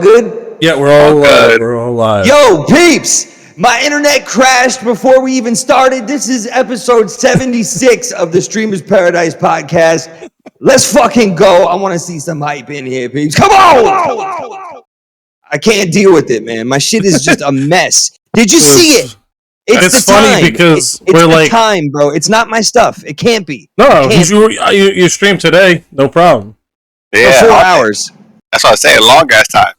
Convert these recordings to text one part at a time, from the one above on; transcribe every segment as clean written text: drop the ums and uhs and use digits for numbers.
Good? Yeah, we're all live. We're all live. Yo, peeps! My internet crashed before we even started. This is episode 76 of the Streamer's Paradise podcast. Let's fucking go. I want to see some hype in here, peeps. Come on! I can't deal with it, man. My shit is just a mess. Did you see it? It's funny time. Because it's we're like time, bro. It's not my stuff. It can't be. No, you stream today, no problem. Yeah, for 4 hours. That's what I was saying. Long ass time.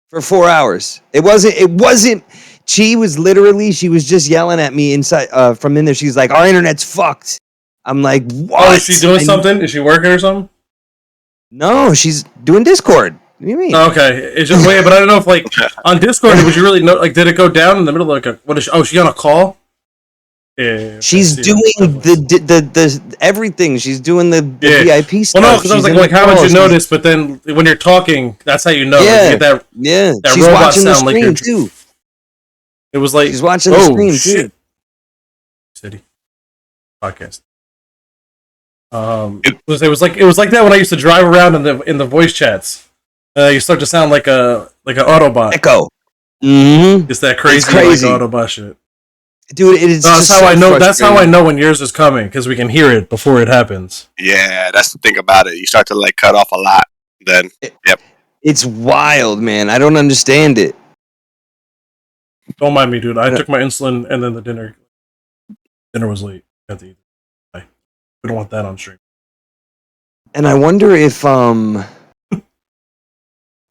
For 4 hours. It wasn't. She was just yelling at me inside from in there. She's like, "Our internet's fucked." I'm like, "What?" Oh, is she doing something? Is she working or something? No, she's doing Discord. What do you mean? Okay, it's just weird, but I don't know if like on Discord, would you really know? Like, did it go down in the middle of like a what is? Is she on a call? Yeah, she's doing the everything. She's doing the VIP stuff. Well, no, because I was like, how would you notice? But then when you're talking, that's how you know. Yeah, you get that she's robot watching the sound stream like too. It was like she's watching the stream too. City podcast. It was like that when I used to drive around in the voice chats. You start to sound like an Autobot. Echo. Mm-hmm. It's that crazy. Like Autobot shit. Dude, it is. That's how I know. That's how I know when yours is coming because we can hear it before it happens. Yeah, that's the thing about it. You start to like cut off a lot. Then, yep. It's wild, man. I don't understand it. Don't mind me, dude. I took my insulin and then the dinner. Dinner was late. We don't want that on stream. And I wonder if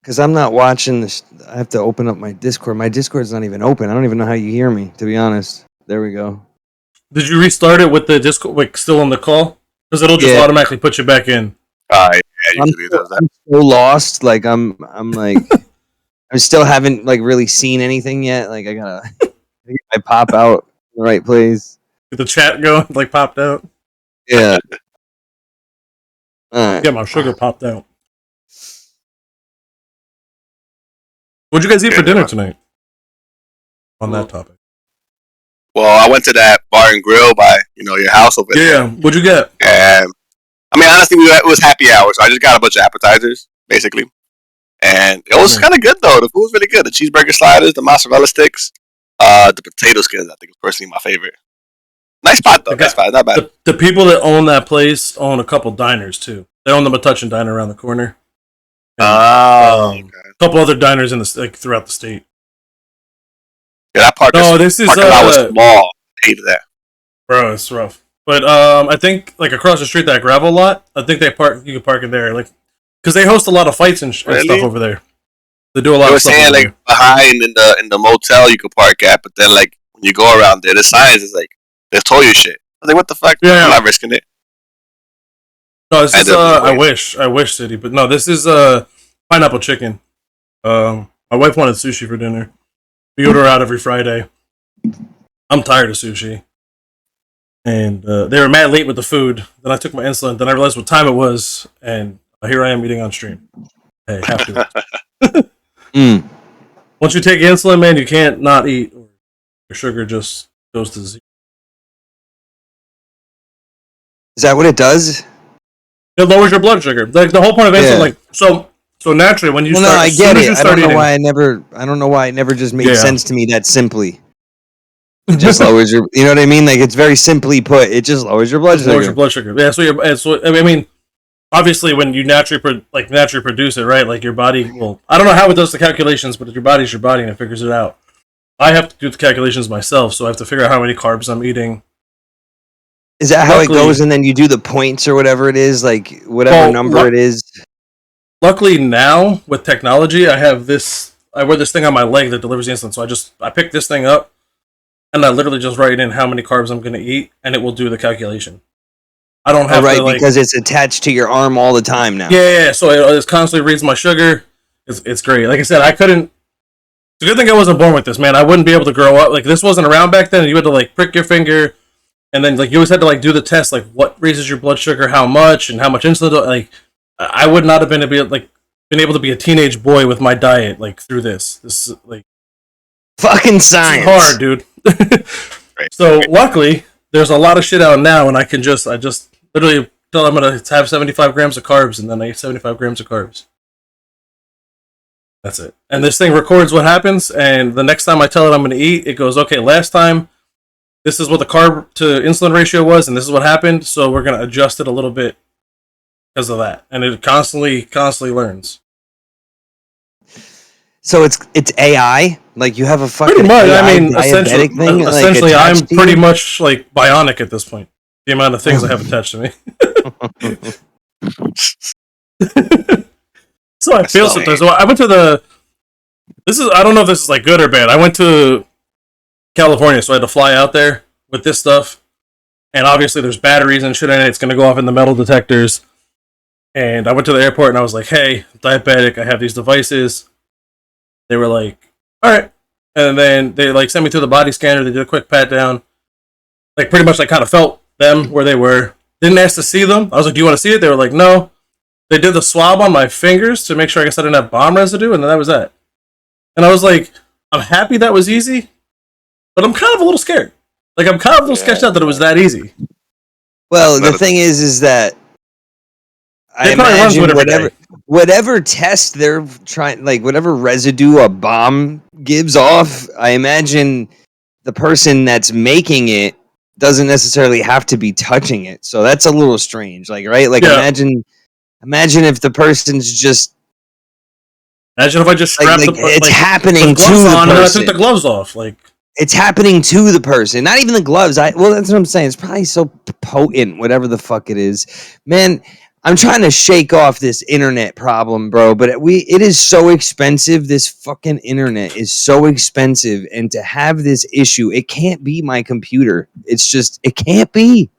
because I'm not watching this. I have to open up my Discord. My Discord's not even open. I don't even know how you hear me, to be honest. There we go. Did you restart it with the Discord like still on the call? Because it'll just automatically put you back in. Yeah, I'm so lost. Like I'm like I still haven't like really seen anything yet. Like I gotta I pop out in the right place. Get the chat going, like popped out. Yeah. All right. Yeah, my sugar popped out. What'd you guys eat for dinner tonight? On that topic. Well, I went to that bar and grill by your house over there. Yeah, what'd you get? I mean, honestly, it was happy hour, so I just got a bunch of appetizers, basically. And it was kind of good, though. The food was really good. The cheeseburger sliders, the mozzarella sticks, the potato skins, I think, was personally my favorite. Nice spot, though. Nice spot. Not bad. The people that own that place own a couple diners, too. They own the Metuchen Diner around the corner. And, a couple other diners in throughout the state. Yeah, that parking lot was small. I hated that. Bro, it's rough. But I think like across the street, that gravel lot, I think you can park in there, like because they host a lot of fights and stuff over there. They do a lot of stuff. Saying like behind in the motel you could park at, but then like when you go around there, the signs is like they told you shit. I was like, what the fuck? Yeah, I'm not risking it. No, this is I wish city, but no, this is pineapple chicken. My wife wanted sushi for dinner. We order out every Friday. I'm tired of sushi. And they were mad late with the food. Then I took my insulin. Then I realized what time it was. And here I am eating on stream. Hey, have to. Once you take insulin, man, you can't not eat. Your sugar just goes to zero. Is that what it does? It lowers your blood sugar. Like the whole point of insulin, like so naturally when you start. No, I get it. I don't know why it never just made sense to me that simply. It just lowers your. You know what I mean? Like it's very simply put. It just lowers your blood sugar. Lowers your blood sugar. Yeah. So I mean, obviously, when you naturally produce it, right? Like your body will. I don't know how it does the calculations, but your body's your body and it figures it out. I have to do the calculations myself, so I have to figure out how many carbs I'm eating. Is that how it goes? And then you do the points or whatever it is, like whatever number it is. Luckily now with technology, I wear this thing on my leg that delivers insulin. So I pick this thing up, and I literally just write in how many carbs I'm going to eat, and it will do the calculation. I don't have to because it's attached to your arm all the time now. Yeah. So it constantly reads my sugar. It's great. Like I said, I couldn't. It's a good thing I wasn't born with this, man. I wouldn't be able to grow up. Like this wasn't around back then. You had to like prick your finger. And then, like, you always had to, like, do the test, like, what raises your blood sugar, how much, and how much insulin. Like, I would not have been able to be a teenage boy with my diet, like, through this. This is, like... Fucking science. It's hard, dude. So, luckily, there's a lot of shit out now, and I just literally tell I'm going to have 75 grams of carbs, and then I eat 75 grams of carbs. That's it. And this thing records what happens, and the next time I tell it I'm going to eat, it goes, okay, last time, this is what the carb to insulin ratio was, and this is what happened, so we're going to adjust it a little bit because of that. And it constantly learns. So it's AI? Like, you have a fucking Pretty much. AI I mean, essentially I'm pretty much, like, bionic at this point. The amount of things I have attached to me. So I feel sometimes. So I went to I don't know if this is like good or bad. I went to California, so I had to fly out there with this stuff. And obviously there's batteries and shit in it. It's going to go off in the metal detectors. And I went to the airport and I was like, hey, I'm diabetic. I have these devices. They were like, all right. And then they like sent me to the body scanner. They did a quick pat down. Like pretty much I kind of felt them where they were. Didn't ask to see them. I was like, do you want to see it? They were like, no. They did the swab on my fingers to make sure I guess I didn't have bomb residue, and then that was that. And I was like, I'm happy that was easy, but I'm kind of a little scared. Like, I'm kind of a little sketched out that it was that easy. Well, the thing is that I imagine whatever test they're trying, like whatever residue a bomb gives off, I imagine the person that's making it doesn't necessarily have to be touching it. So that's a little strange, like, right? Like, imagine if the person's just. Imagine if I just strapped it's happening to the person. And I took the gloves off, like. It's happening to the person, not even the gloves. Well, that's what I'm saying. It's probably so potent, whatever the fuck it is. Man, I'm trying to shake off this internet problem, bro. But it is so expensive. This fucking internet is so expensive, and to have this issue, it can't be my computer. It's just, it can't be.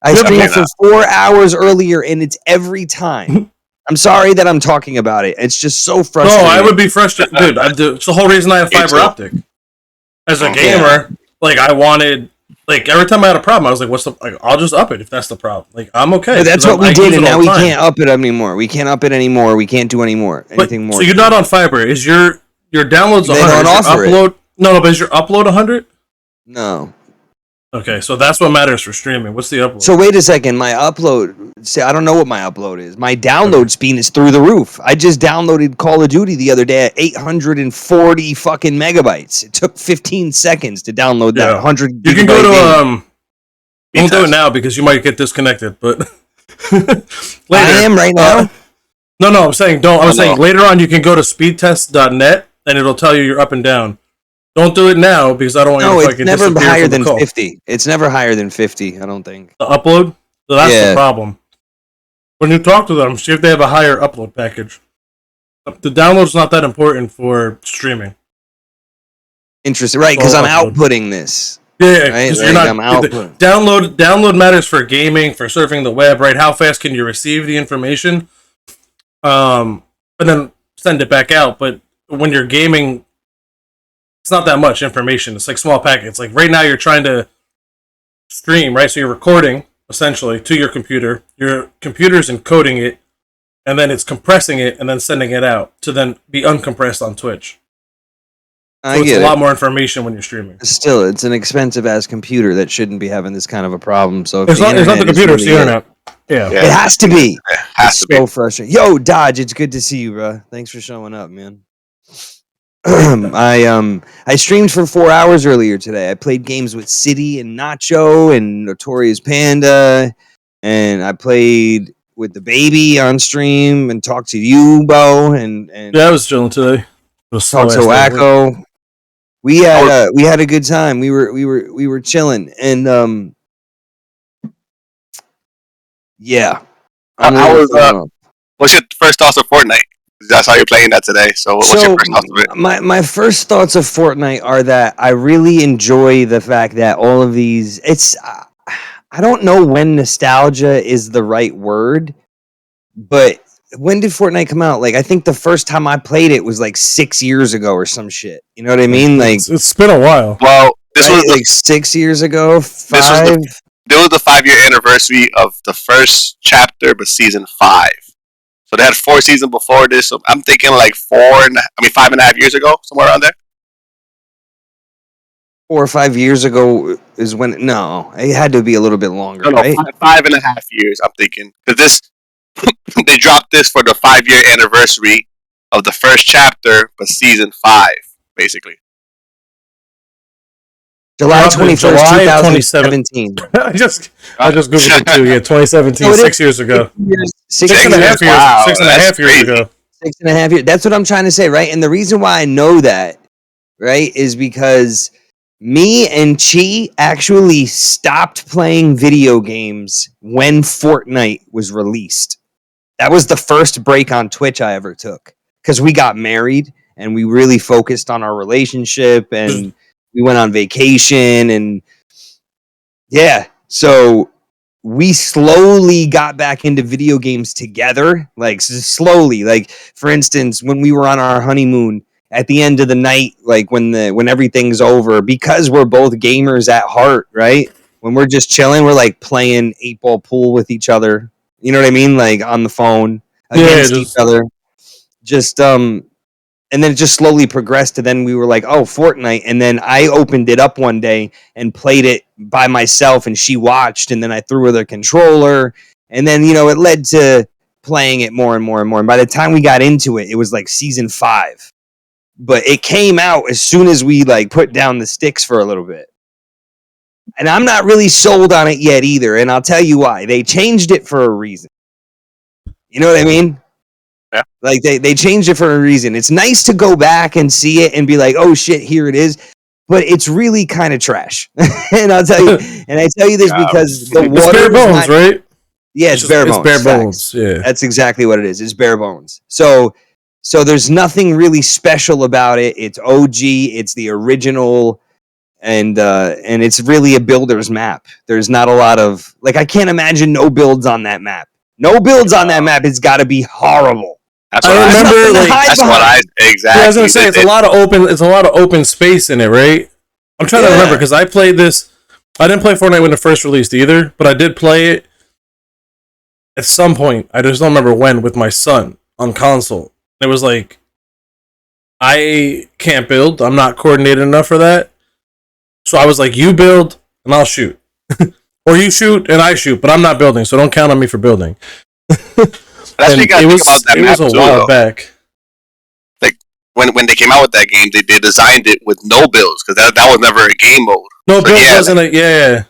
I streamed for 4 hours earlier, and it's every time. I'm sorry that I'm talking about it. It's just so frustrating. No, I would be frustrated, dude. It's the whole reason I have fiber optic. As a gamer, like I wanted, like every time I had a problem, I was like, "What's the? Like, I'll just up it if that's the problem. Like, I'm okay." But that's what we did, and now we can't up it anymore. We can't up it anymore. We can't do anything more. So you're not on fiber? Is your downloads 100? They don't offer it. No, but is your upload 100? No. Okay, so that's what matters for streaming. What's the upload? So wait a second. My upload. See, I don't know what my upload is. My download speed is through the roof. I just downloaded Call of Duty the other day at 840 fucking megabytes. It took 15 seconds to download that 100. You can go to Don't do it now because you might get disconnected. But later, I am right now. No. I'm saying don't. I was saying later on you can go to speedtest.net and it'll tell you you're up and down. Don't do it now because I don't want you to fucking disappear. It's never higher than 50. It's never higher than 50, I don't think. The upload? So that's the problem. When you talk to them, see if they have a higher upload package. The download's not that important for streaming. Interesting, right? Because I'm outputting this. Yeah, because you're not. Download matters for gaming, for surfing the web, right? How fast can you receive the information? And then send it back out. But when you're gaming, it's not that much information. It's like small packets. Like right now you're trying to stream, right? So you're recording essentially to your computer. Your computer's encoding it, and then it's compressing it and then sending it out to then be uncompressed on Twitch. So it's a lot more information when you're streaming. Still, it's an expensive ass computer that shouldn't be having this kind of a problem. So it's not the computer, it's the internet. Yeah. It has to be. It has to be. So frustrating. Yo, Dodge, it's good to see you, bro. Thanks for showing up, man. I streamed for 4 hours earlier today. I played games with City and Nacho and Notorious Panda, and I played with the baby on stream and talked to you, Bo, and I was chilling today. Talked to Wacko. We had a good time. We were chilling, and yeah. What's your first thoughts of Fortnite? That's how you're playing that today. So what's your first thoughts of it? My first thoughts of Fortnite are that I really enjoy the fact that all of these. I don't know when nostalgia is the right word, but when did Fortnite come out? Like, I think the first time I played it was like 6 years ago or some shit. You know what I mean? Like, it's been a while. Well, this was like 6 years ago. 5. This was the 5-year anniversary of the first chapter, but season 5. So they had 4 seasons before this. So I'm thinking like 5.5 years ago, somewhere around there. 4 or 5 years ago is when. No, it had to be a little bit longer. No, right? 5.5 years. I'm thinking because they dropped this for the 5-year anniversary of the first chapter, but season 5, basically. July 21st, July 2017. I just googled it too. Yeah, 2017, 6 years ago. 6.5 years. Wow, 6.5 years ago. 6.5 years. That's what I'm trying to say, right? And the reason why I know that, right, is because me and Chi actually stopped playing video games when Fortnite was released. That was the first break on Twitch I ever took because we got married and we really focused on our relationship and we went on vacation and yeah. So we slowly got back into video games together, like slowly. Like for instance, when we were on our honeymoon, at the end of the night, like when everything's over, because we're both gamers at heart, right? When we're just chilling, we're like playing 8-ball pool with each other. You know what I mean? Like on the phone against each other. Just and then it just slowly progressed to then we were like, oh, Fortnite. And then I opened it up one day and played it by myself and she watched. And then I threw her the controller. And then, it led to playing it more and more and more. And by the time we got into it, it was like season 5. But it came out as soon as we like put down the sticks for a little bit. And I'm not really sold on it yet either. And I'll tell you why. They changed it for a reason. You know what I mean? Yeah. Like they changed it for a reason. It's nice to go back and see it and be like, oh shit, here it is. But it's really kind of trash. And I'll tell you, and I tell you this because the water. It's bare bones, right? Yeah, it's bare bones. It's bare bones. Yeah. That's exactly what it is. It's bare bones. So there's nothing really special about it. It's OG, it's the original, and it's really a builder's map. There's not a lot of I can't imagine no builds on that map. No builds on that map. It's got to be horrible. That's what I remember. Exactly. Yeah, I was gonna say it's a lot of open space in it, right? I'm trying to remember because I played this. I didn't play Fortnite when it first released either, but I did play it at some point. I just don't remember when with my son on console. It was like, I can't build. I'm not coordinated enough for that. So I was like, you build and I'll shoot. Or you shoot and I shoot, but I'm not building, so don't count on me for building. It was a while back. Like when they came out with that game, they designed it with no builds because that was never a game mode. No builds wasn't it? Yeah.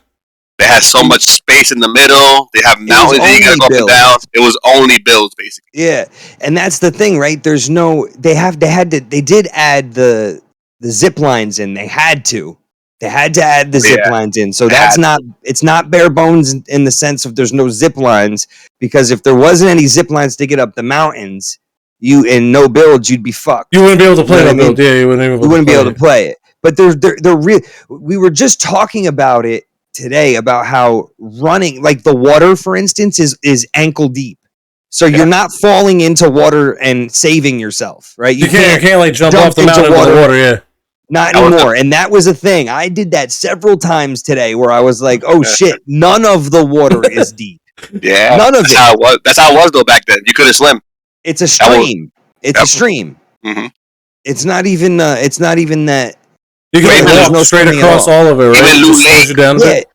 They had so much space in the middle. They have mountains that you gotta go up and down. It was only builds, basically. Yeah, and that's the thing, right? There's no. They did add the zip lines in. They had to add the zip lines in. So it's not bare bones in the sense of there's no zip lines, because if there wasn't any zip lines to get up the mountains, you in no builds, you'd be fucked. You wouldn't be able to play that build. Yeah, you wouldn't be able to play it. But they're real. We were just talking about it today about how running, like the water, for instance, is ankle deep. So you're not falling into water and saving yourself, right? You can't like jump off the mountain into the water, yeah. Not anymore. And that was a thing. I did that several times today where I was like, oh shit, none of the water is deep. Yeah. None of it. That's how it was though back then. You couldn't swim. It's a stream. It's a stream. Mm-hmm. It's not even that. You can walk straight across all of it, right? Even Loot Lake.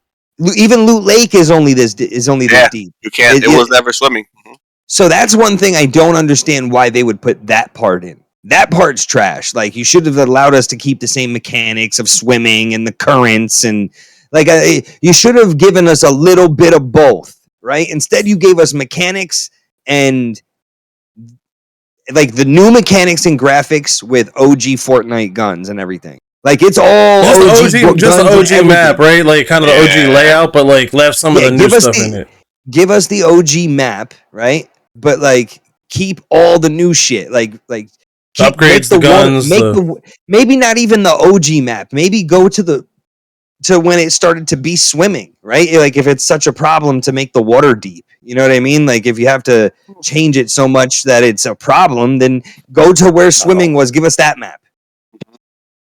Even Loot Lake is only this deep. You can't. It was never swimming. Mm-hmm. So that's one thing I don't understand why they would put that part in. That part's trash. Like, you should have allowed us to keep the same mechanics of swimming and the currents, and you should have given us a little bit of both, right? Instead, you gave us mechanics and like the new mechanics and graphics with OG Fortnite guns and everything. Like, it's all just the OG map, right? Like, kind of the OG layout, but like left some of the new stuff in it. Give us the OG map, right? But like, keep all the new shit. Like upgrades the guns. Maybe not even the OG map. Maybe go to when it started to be swimming, right? Like, if it's such a problem to make the water deep, you know what I mean? Like, if you have to change it so much that it's a problem, then go to where swimming was. Give us that map.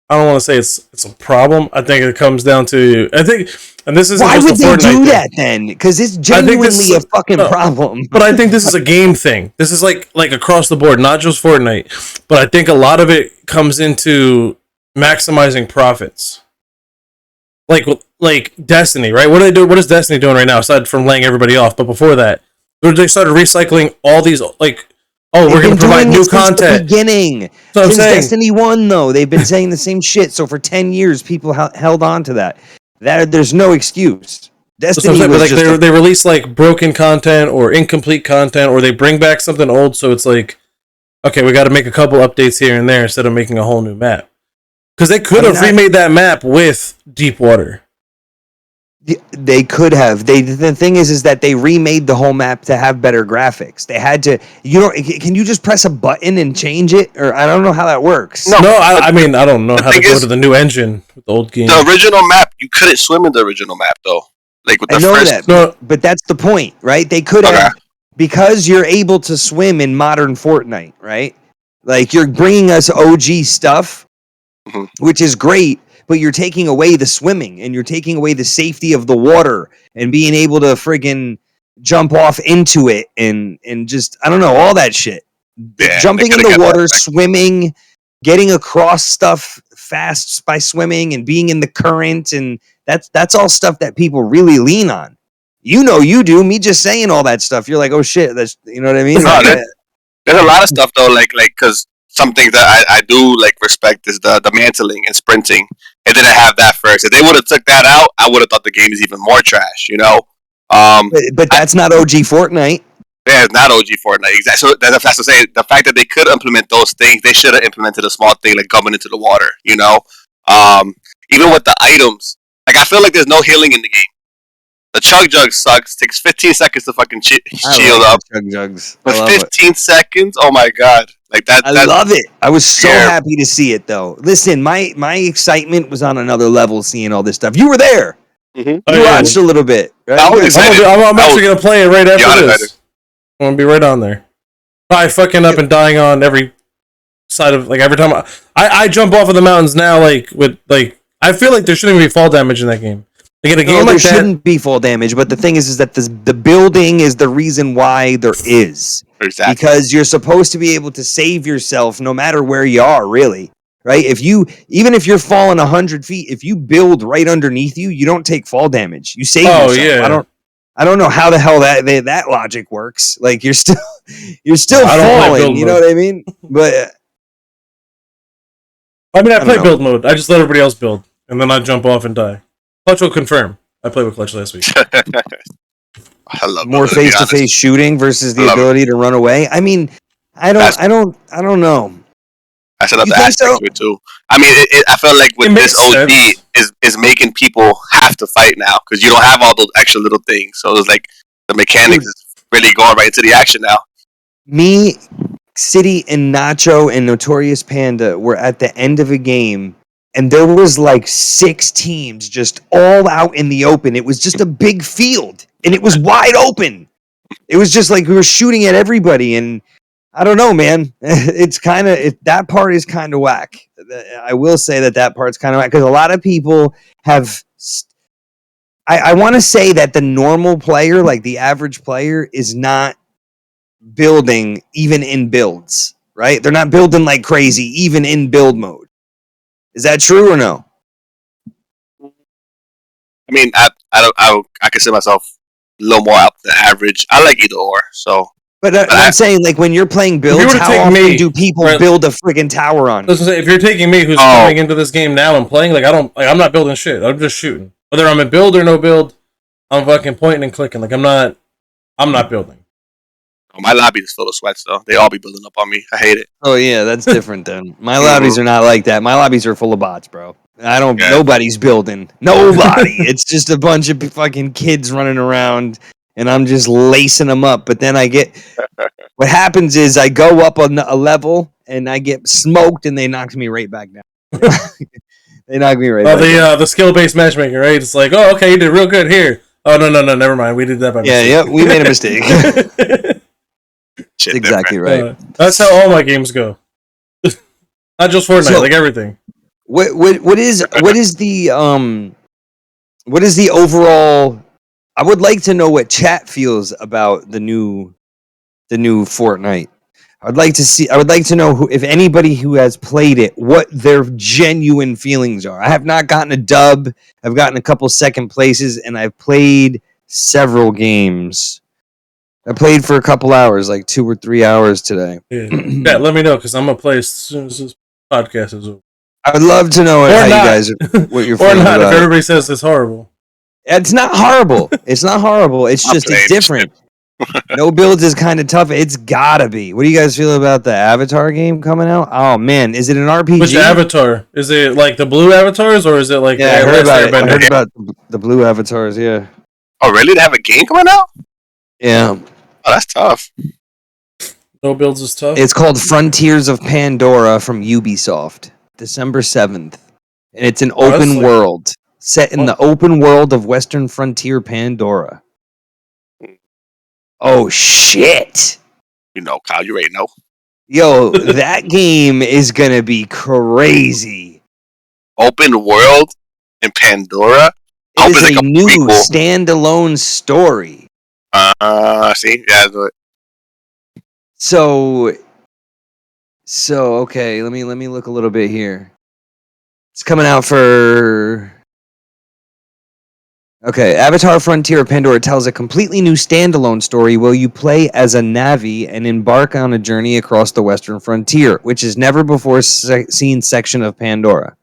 I don't want to say it's a problem. I think it comes down to and this is why would they do that then? Because it's genuinely a fucking problem. But I think this is a game thing. This is like across the board, not just Fortnite. But I think a lot of it comes into maximizing profits. Like Destiny, right? What do they do? What is Destiny doing right now aside from laying everybody off? But before that, they started recycling all these Oh, we're going to provide new content. Beginning. Since Destiny 1, though, they've been saying the same shit. So for 10 years, people held on to that. There's no excuse. Destiny was like they release like broken content or incomplete content, or they bring back something old. So it's like, okay, we got to make a couple updates here and there instead of making a whole new map. Because they could have remade that map with deep water. They could have. The thing is that they remade the whole map to have better graphics. They had to. Can you just press a button and change it? Or I don't know how that works. No, I mean I don't know how to go to the new engine with the old game. The original map, you couldn't swim in the original map though. Like with the first. But that's the point, right? They could have, because you're able to swim in modern Fortnite, right? Like you're bringing us OG stuff, which is great. But you're taking away the swimming, and you're taking away the safety of the water, and being able to friggin' jump off into it, and just, I don't know, all that shit. Yeah, jumping in the water, swimming, getting across stuff fast by swimming, and being in the current, and that's all stuff that people really lean on. You know you do. Me just saying all that stuff, you're like, oh shit, that's, you know what I mean? There's a lot of stuff, though, like because something that I do like respect is the mantling and sprinting. It didn't have that first. If they would have took that out, I would have thought the game is even more trash, you know? But that's not OG Fortnite. Yeah, it's not OG Fortnite. Exactly. So that's to say, the fact that they could implement those things, they should have implemented a small thing like coming into the water, you know? Even with the items, like I feel like there's no healing in the game. The chug jug sucks. Takes 15 seconds to fucking shield up. Chug jugs. But 15 seconds? Oh my god. Like that. I love it. I was so happy to see it, though. Listen, my excitement was on another level seeing all this stuff. You were there. You watched a little bit. Right? I'm actually going to play it right after this. I'm going to be right on there. I fucking up and dying on every side of, like, every time I jump off of the mountains now, like, with, like, I feel like there shouldn't even be fall damage in that game. Like in a game there shouldn't be fall damage, but the thing is that the building is the reason why there is. Exactly. Because you're supposed to be able to save yourself no matter where you are, really. Right? Even if you're falling 100 feet, if you build right underneath you, you don't take fall damage. You save yourself. Yeah. I don't know how the hell that logic works. Like you're still falling, you know what I mean? But I play build mode. I just let everybody else build, and then I jump off and die. Clutch will confirm. I played with Clutch last week. I love more face-to-face shooting versus the ability to run away. I mean, I don't know. I said that aspect to it too. I mean, I felt like with this OD is making people have to fight now because you don't have all those extra little things. So it's like the mechanics is really going right into the action now. Me, City, and Nacho and Notorious Panda were at the end of a game. And there was like 6 teams just all out in the open. It was just a big field. And it was wide open. It was just like we were shooting at everybody. And I don't know, man. It's kind of... that part is kind of whack. I will say that part's kind of whack. Because a lot of people have... I want to say that the normal player, like the average player, is not building even in builds. Right? They're not building like crazy, even in build mode. Is that true or no? I mean, I consider myself a little more up than average. I like either or. So, but I'm saying, like, when you're playing builds, how often do people build a friggin' tower on? Listen, if you're taking me, who's coming into this game now and playing, I'm not building shit. I'm just shooting. Whether I'm in build or no build, I'm fucking pointing and clicking. Like I'm not building. My lobby is full of sweats, though. They all be building up on me. I hate it. Oh, yeah, that's different, then. My lobbies are not like that. My lobbies are full of bots, bro. Nobody's building. Nobody. It's just a bunch of fucking kids running around, and I'm just lacing them up. But then what happens is I go up a level, and I get smoked, and they knock me right back down. They knock me right back down. The skill-based matchmaking, right? It's like, oh, okay, you did real good here. Oh, no, never mind. We did that by mistake. Yeah, we made a mistake. That's exactly right. That's how all my games go. Not just Fortnite, like everything. What is the overall? I would like to know what chat feels about the new Fortnite. I would like to know if anybody who has played it, what their genuine feelings are. I have not gotten a dub. I've gotten a couple second places, and I've played several games. I played for a couple hours, like 2 or 3 hours today. Yeah, let me know because I'm gonna play as soon as this podcast is over. I would love to know how you guys what you're feeling about if everybody says it's horrible. It's not horrible. It's not horrible. It's just it's different. No builds is kind of tough. It's gotta be. What do you guys feel about the Avatar game coming out? Oh man, is it an RPG? Which Avatar? Is it like the blue avatars or is it like? Yeah, I heard about the blue avatars. Yeah. Oh really? They have a game coming out? Yeah. Oh, that's tough. No builds is tough. It's called Frontiers of Pandora from Ubisoft, December 7th, and it's an open world set in the open world of Western Frontier Pandora. Oh shit! You know, Kyle, you already know. Yo, that game is gonna be crazy. Open world in Pandora. It is a new standalone story. See, yeah, do it. So okay, let me look a little bit here. It's coming out for Avatar Frontier of Pandora tells a completely new standalone story where you play as a Na'vi and embark on a journey across the Western Frontier, which is never before seen section of Pandora.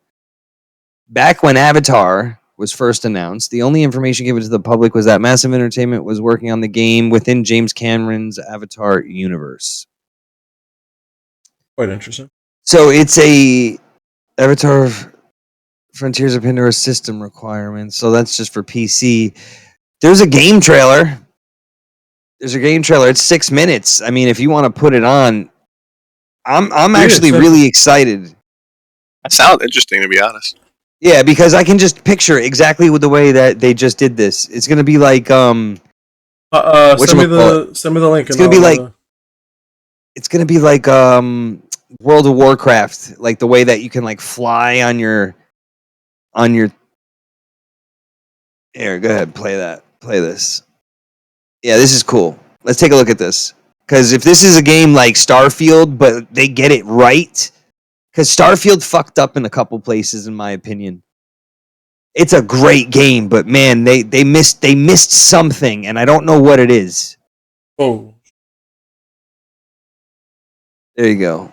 Back when Avatar was first announced, the only information given to the public was that Massive Entertainment was working on the game within James Cameron's Avatar universe. Quite interesting. So it's a Avatar Frontiers of Pandora system requirements. So that's just for PC. There's a game trailer. It's 6 minutes. I mean, if you want to put it on, I'm actually really excited. That sounds interesting, to be honest. Yeah, because I can just picture exactly with the way that they just did this. It's gonna be like send me the link. It's gonna be like World of Warcraft, like the way that you can like fly on your here, go ahead, play this. Yeah, this is cool. Let's take a look at this. Because if this is a game like Starfield, but they get it right, because Starfield fucked up in a couple places, in my opinion. It's a great game, but man, they missed something, and I don't know what it is. Oh, there you go.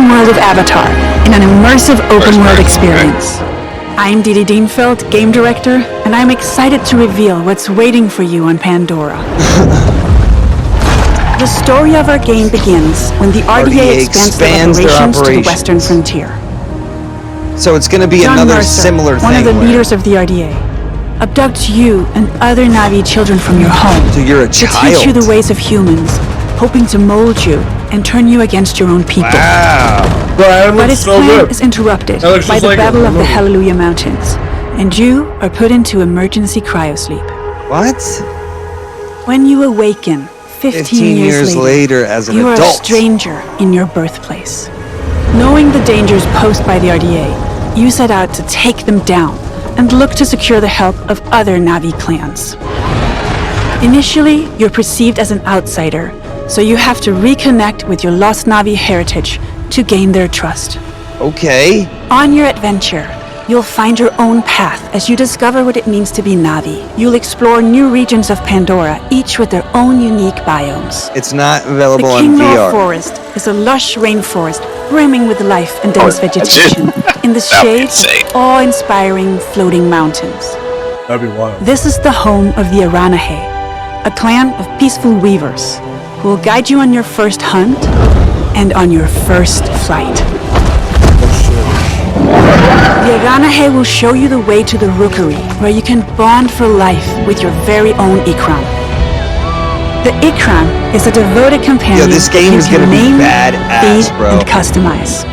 World of Avatar in an immersive open world experience. I'm Didi Dienfeld, game director, and I'm excited to reveal what's waiting for you on Pandora. The story of our game begins when the RDA expands their operations to the Western Frontier. So it's going to be another Mercer, similar thing. One of the leaders of the RDA abducts you and other Na'vi children from your home. So you're a child. To teach you the ways of humans, hoping to mold you and turn you against your own people. Wow. But his plan is interrupted by the Battle of the Hallelujah Mountains, and you are put into emergency cryosleep. What? When you awaken 15 years later as an you adult, are a stranger in your birthplace. Knowing the dangers posed by the RDA, you set out to take them down and look to secure the help of other Na'vi clans. Initially, you're perceived as an outsider, so you have to reconnect with your lost Na'vi heritage to gain their trust. Okay. On your adventure, you'll find your own path as you discover what it means to be Na'vi. You'll explore new regions of Pandora, each with their own unique biomes. It's not available on VR. The Kingdor Forest is a lush rainforest brimming with life and dense vegetation in the shade of awe-inspiring floating mountains. That'd be wild. This is the home of the Aranahe, a clan of peaceful weavers who will guide you on your first hunt and on your first flight. The Aranahe will show you the way to the Rookery, where you can bond for life with your very own Ikram. The Ikram is a devoted companion this game is going to be badass, feed, bro. and customize.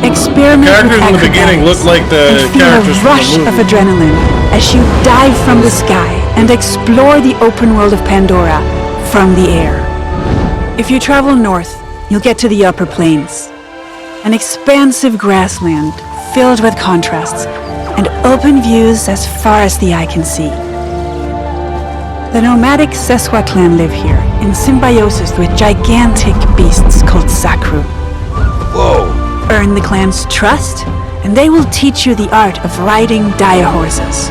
Experiment characters with in the beginning look like the and feel characters a rush from the movie. of adrenaline as you dive from the sky and explore the open world of Pandora from the air. If you travel north, you'll get to the upper plains, an expansive grassland filled with contrasts and open views as far as the eye can see. The nomadic Seswa clan live here, in symbiosis with gigantic beasts called Sakru. Whoa. Earn the clan's trust, and they will teach you the art of riding dire horses.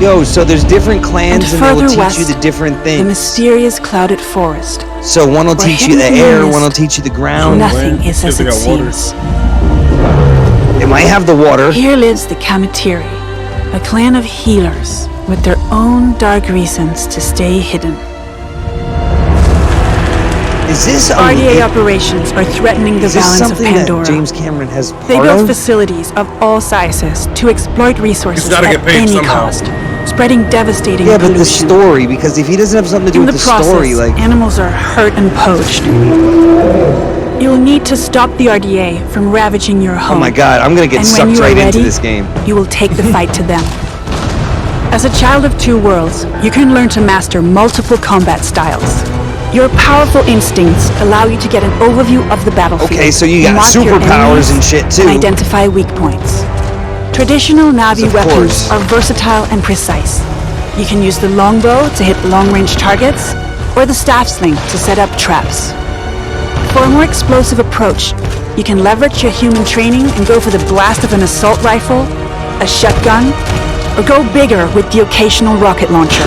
Yo, so there's different clans and they will further teach west, you the different The things. mysterious clouded forest. So one will where teach you the hidden air, mist, one will teach you the ground. Nothing Land. is as They it got water. seems. They might have the water. Here lives the Kamatiri, a clan of healers with their own dark reasons to stay hidden. Is this RDA operations are threatening the is this balance of something Pandora. that James Cameron has They part build of? facilities of all sizes to exploit resources gotta at get paid any somehow. cost, spreading devastating Yeah, but the pollution. story, because if he doesn't have something to do In with the the process, story, like animals are hurt and poached. You'll need to stop the RDA from ravaging your home. oh my god, I'm gonna get And when sucked you are right into ready, this game. You will take the fight to them. As a child of two worlds, you can learn to master multiple combat styles. Your powerful instincts allow you to get an overview of the battlefield. Okay, so you got mark your superpowers enemies, and shit too. and identify weak points. Traditional Navi Of weapons course. are versatile and precise. You can use the longbow to hit long-range targets, or the staff sling to set up traps. For a more explosive approach, you can leverage your human training and go for the blast of an assault rifle, a shotgun, or go bigger with the occasional rocket launcher.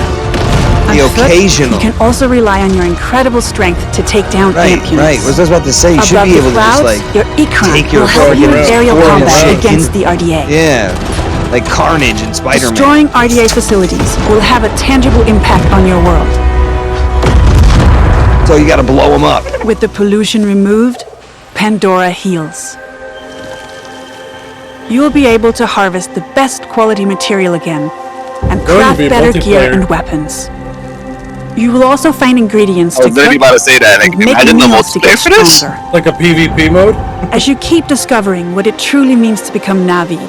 The On foot, occasional. You can also rely on your incredible strength to take down Right, amp units. right. What was I about to say? You should Above be the able to clouds, just like your Ikran take your will help you in fucking aerial sword and combat shit. against the RDA. Yeah, like Carnage and Spider-Man. Destroying RDA facilities will have a tangible impact on your world. So you gotta blow them up. With the pollution removed, Pandora heals. You will be able to harvest the best quality material again and Going to craft be better gear multiplayer. and weapons. You will also find ingredients I to was literally cook about to say that. Like, and make imagine the meals to get multiplayer for this. stronger. Like a PvP mode? As you keep discovering what it truly means to become Navi,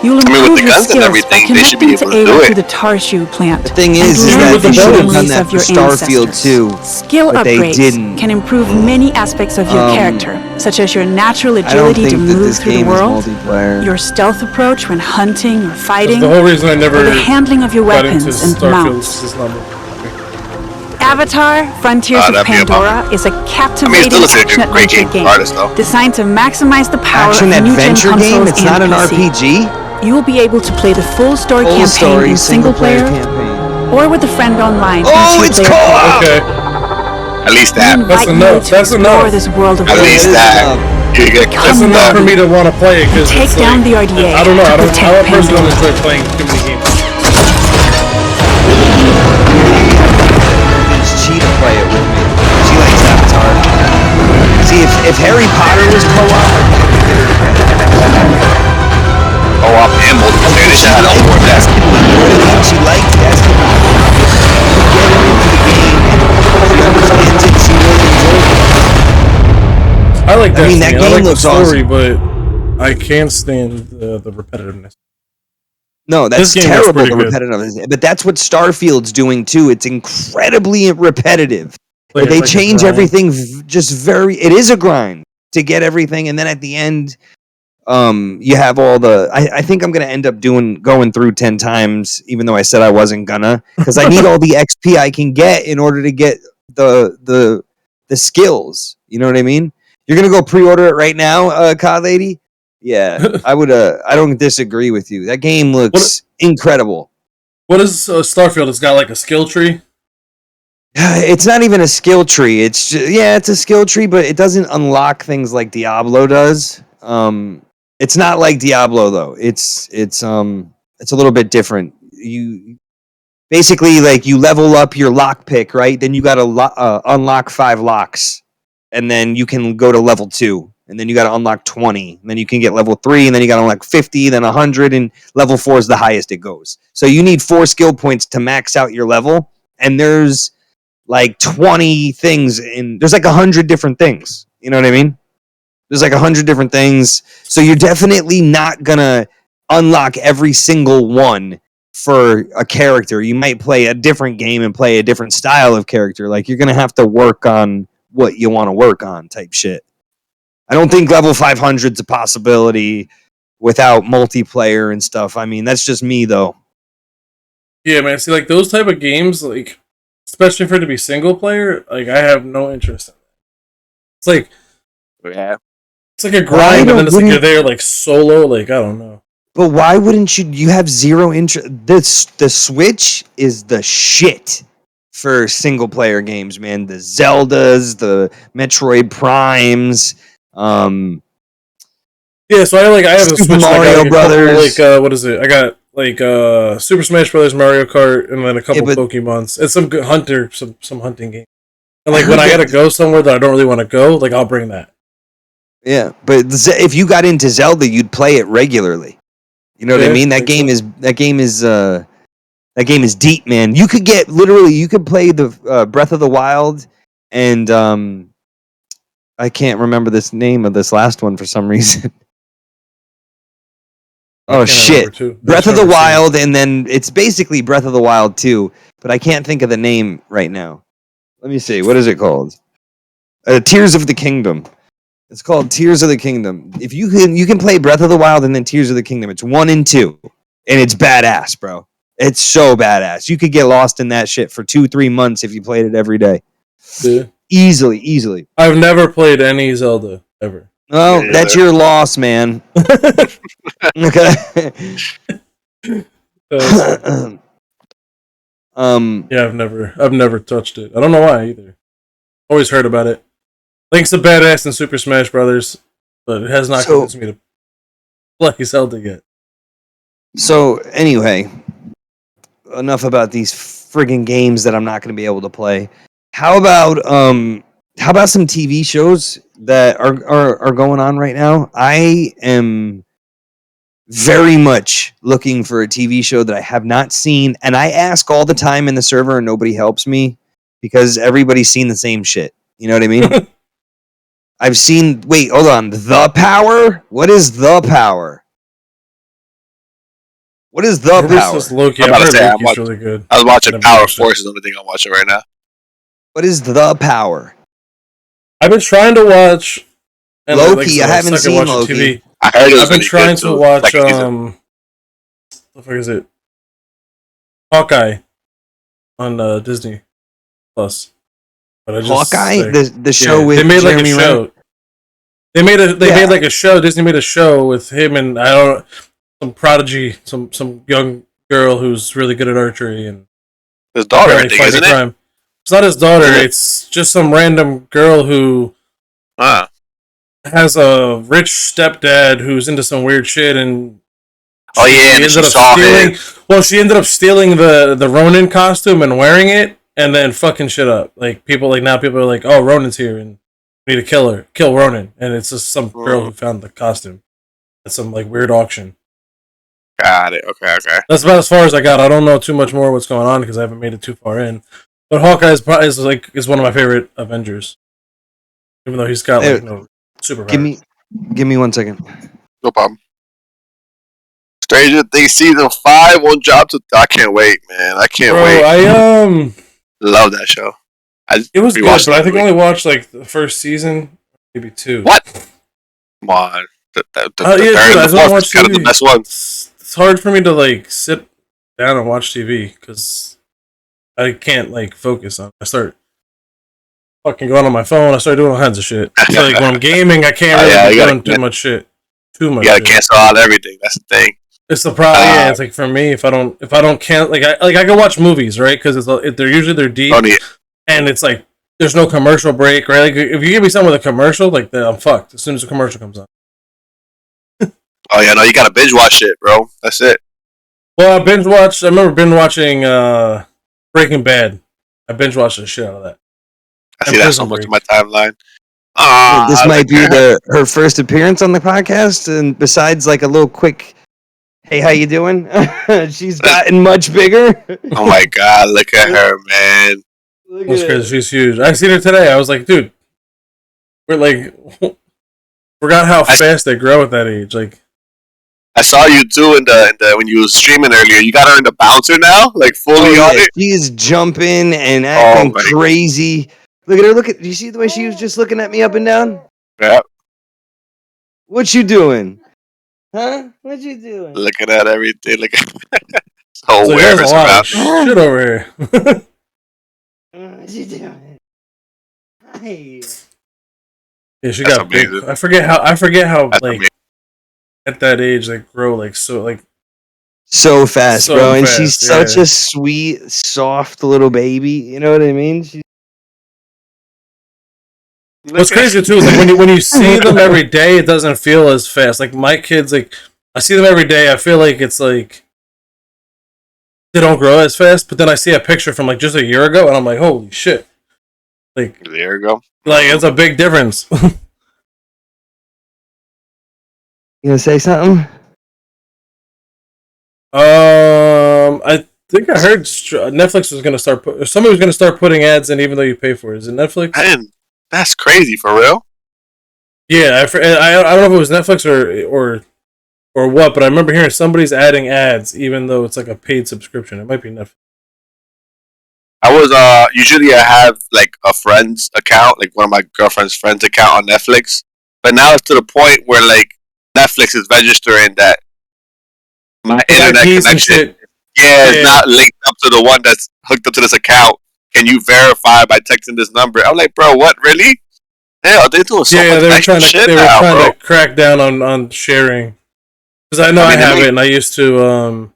you'll I mean, improve with the your guns and skills everything, by they should be connecting to able to do Ava it. through the Tarshu plant. The thing and is learn that they the should have done memories that of for your Starfield ancestors. too, Skill but they upgrades didn't. can improve many aspects of your character, such as your natural I don't agility to think that move this through the game is world, multiplayer. your stealth approach when hunting or That's fighting, the whole reason I never or the handling of your got weapons into and Starfield. mounts. It's not Avatar: Frontiers of that'd be a bummer. Pandora is a I mean, captivating still a action great adventure game game regardless, though. designed to maximize the power Action of new-gen adventure consoles game? It's and not an PC. RPG? You will be able to play the full story Full campaign story, in single player campaign. or with a friend online. Oh, in it's two-player co-op! okay. At least We that. invite you enough, to that's explore enough. this world of At wonders. least is that. enough. You get That's Come enough for on. me to want to play it because Take it's down like, the RDA I don't know. to I protect personally don't Pandora. enjoy playing too many games. It's cheap to play it with me. She likes Avatar. See, if Harry Potter was co-op, I'd be co-op and multiplayer. They should have no more of that. You know what I mean? She likes basketball. Get her into the game. She understands it. She really enjoys it. I like I mean, Destiny. that I game like the looks story, awesome. but I can't stand the repetitiveness. No, that's This game looks terrible, pretty the good. repetitive. But that's what Starfield's doing too. It's incredibly repetitive. Like, They like a change grind. everything just very. It is a grind to get everything, and then at the end, you have all the. I think I'm gonna end up going through 10 times, even though I said I wasn't gonna, because I need all the XP I can get in order to get the skills. You know what I mean? You're gonna go pre-order it right now, COD lady. Yeah, I would. I don't disagree with you. That game looks incredible. What is Starfield? It's got like a skill tree. It's not even a skill tree. It's just, yeah, it's a skill tree, but it doesn't unlock things like Diablo does. It's not like Diablo though. It's a little bit different. You basically like you level up your lock pick, right? Then you got to unlock 5 locks, and then you can go to level 2, and then you got to unlock 20, and then you can get level 3, and then you got to unlock 50, then 100, and level 4 is the highest it goes. So you need 4 skill points to max out your level, and there's like 20 things there's like 100 different things. You know what I mean? There's like 100 different things. So you're definitely not gonna unlock every single one for a character. You might play a different game and play a different style of character. Like you're gonna have to work on what you want to work on type shit. I don't think level 500's a possibility without multiplayer and stuff. I mean, that's just me though. Yeah, man. See, like those type of games, like especially for it to be single player, like I have no interest in it. It's like Yeah. it's like a grind, and then it's like you're there like solo. Like I don't know. But why wouldn't you? You have zero interest. The Switch is the shit for single player games, man. The Zeldas, the Metroid Primes. Yeah, so I have a Super Switch. Mario like, Brothers. What is it? I got like Super Smash Brothers, Mario Kart, and then a couple Pokemons. It's some good some hunting game. And like when I gotta go somewhere that I don't really want to go, like I'll bring that. Yeah, but if you got into Zelda, you'd play it regularly. You know what I mean? That game is deep, man. You could play the Breath of the Wild, and I can't remember this name of this last one for some reason. Oh shit! Breath of the Wild, and then it's basically Breath of the Wild 2, but I can't think of the name right now. Let me see. What is it called? Tears of the Kingdom. It's called Tears of the Kingdom. If you can play Breath of the Wild and then Tears of the Kingdom. It's 1 and 2, and it's badass, bro. It's so badass. You could get lost in that shit for 2-3 months if you played it every day. Yeah. Easily. I've never played any Zelda ever. Oh, that's your loss, man. Okay. Yeah, I've never touched it. I don't know why either. Always heard about it. Link's a badass in Super Smash Brothers, but it has not convinced me to play Zelda yet. So anyway, enough about these friggin' games that I'm not going to be able to play. How about some TV shows that are going on right now? I am very much looking for a TV show that I have not seen, and I ask all the time in the server and nobody helps me because everybody's seen the same shit. You know what I mean? I've seen. Wait, hold on. The Power? What is The Power? What is The Power? Loki. I heard Loki's really good. I was watching Power Force. Is the only thing I'm watching right now. What is The Power? I've been trying to watch Loki. I haven't seen Loki. TV. I heard it was I've been trying to watch what the fuck is it? Hawkeye on Disney Plus. But I just, Hawkeye, the show with they made Jeremy like a show. Renner? They made like a show. Disney made a show with him and I don't know, some prodigy, some young girl who's really good at archery and his daughter, I think, isn't it? It's not his daughter. It's just some random girl who has a rich stepdad who's into some weird shit and she ended up stealing the Ronin costume and wearing it and then fucking shit up. Like people are like, oh, Ronin's here and we need to kill Ronin, and it's just some girl who found the costume at some like weird auction. Got it. Okay. That's about as far as I got. I don't know too much more what's going on because I haven't made it too far in. But Hawkeye is one of my favorite Avengers, even though he's got like no superpowers. Give me 1 second. No problem. Stranger Things season 5 won't drop to. I can't wait, man. I can't wait. I love that show. It was good, but I think I only watched like the first season, maybe 2. What? Come on. The third and the fourth is kind of the best one. It's hard for me to like sit down and watch TV because I can't like focus on it. I start fucking going on my phone. I start doing all kinds of shit. So, like when I'm gaming, I can't really be doing too much shit. You gotta cancel out everything. That's the thing. It's the problem. Yeah, it's like for me, if I don't cancel, I can watch movies, right? Because they're usually deep, and it's like there's no commercial break, right? Like if you give me something with a commercial, like I'm fucked as soon as the commercial comes on. Oh yeah, no, you gotta binge watch it, bro. That's it. Well, I remember binge watching Breaking Bad. I binge watched the shit out of that. I see that so much in my timeline. This might be her first appearance on the podcast, and besides like a little quick, hey, how you doing? She's gotten much bigger. Oh my god, look at her, man. That's crazy. She's huge. I seen her today. I was like, dude, we're like, forgot how fast they grow at that age. Like, I saw you too in the when you were streaming earlier. You got her in the bouncer now, like fully on it. She is jumping and acting crazy. Look at her. Do you see the way she was just looking at me up and down? Yeah. What you doing? Huh? What you doing? Looking at everything. Look at so there's a lot of shit over here. What's he doing? Hey. Yeah, she That's got big. amazing. I forget how That's like amazing. at that age they grow like so fast, So bro. And fast, she's yeah. such a sweet, soft little baby. You know what I mean? What's crazy too is like when you see them every day, it doesn't feel as fast. Like my kids, like I see them every day, I feel like it's like they don't grow as fast. But then I see a picture from like just a year ago, and I'm like, holy shit! Like There you go. like it's a big difference. You gonna say something? I think I heard Netflix was gonna start somebody was gonna start putting ads in even though you pay for it. Is it Netflix? I didn't. That's crazy for real. Yeah, I don't know if it was Netflix or what, but I remember hearing somebody's adding ads even though it's like a paid subscription. It might be Netflix. I was usually I have like a friend's account, like one of my girlfriend's friend's account on Netflix, but now it's to the point where like Netflix is registering that my internet IPs and connection, shit. is not linked up to the one that's hooked up to this account. Can you verify by texting this number? I'm like, bro, what really? Hell, they're doing so much they were extra trying to shit they were now, trying bro. to crack down on sharing because I know I have it, and I used to